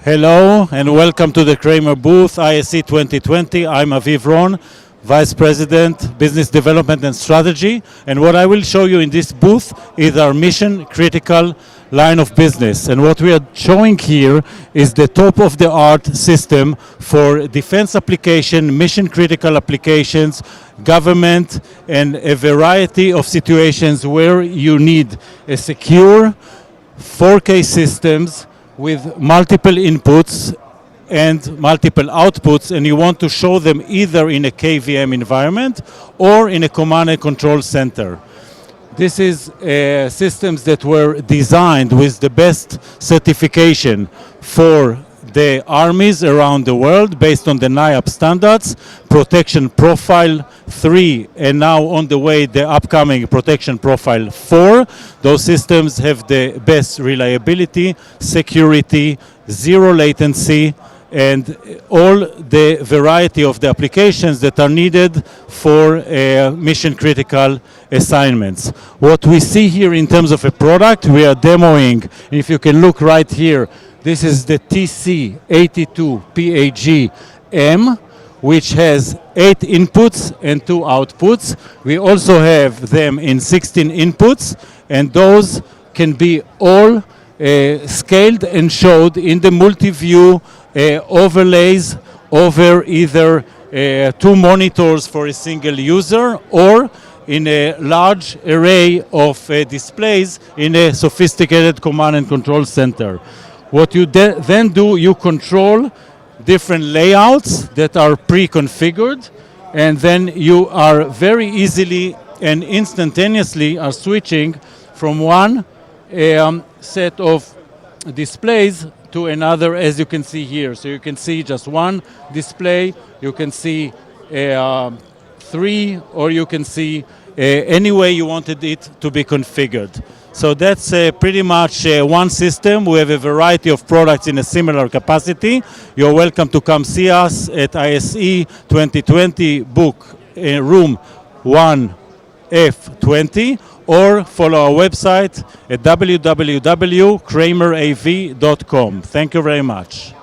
Hello and welcome to the Kramer booth, ISE 2020. I'm rAVe, Vice President, Business Development and Strategy. And what I will show you in this booth is our mission critical line of business. And what we are showing here is the top-of-the-art system for defense application, mission critical applications, government, and a variety of situations where you need a secure 4K systems with multiple inputs and multiple outputs, and you want to show them either in a KVM environment or in a command and control center. This is systems that were designed with the best certification for the armies around the world based on the NIAP standards, Protection Profile 3, and now on the way the upcoming Protection Profile 4. Those systems have the best reliability, security, zero latency, and all the variety of the applications that are needed for mission critical assignments. What we see here in terms of a product, we are demoing, if you can look right here, this is the TC82PHG-M, which has 8 inputs and 2 outputs. We also have them in 16 inputs, and those can be all scaled and showed in the multi-view overlays over either 2 monitors for a single user or in a large array of displays in a sophisticated command and control center. What you then do, you control different layouts that are pre-configured, and then you are very easily and instantaneously are switching from one set of displays to another, as you can see here. So you can see just one display, you can see 3, or you can see any way you wanted it to be configured. So that's pretty much one system. We have a variety of products in a similar capacity. You're welcome to come see us at ISE 2020, book room 1F20, or follow our website at www.kramerave.com. Thank you very much.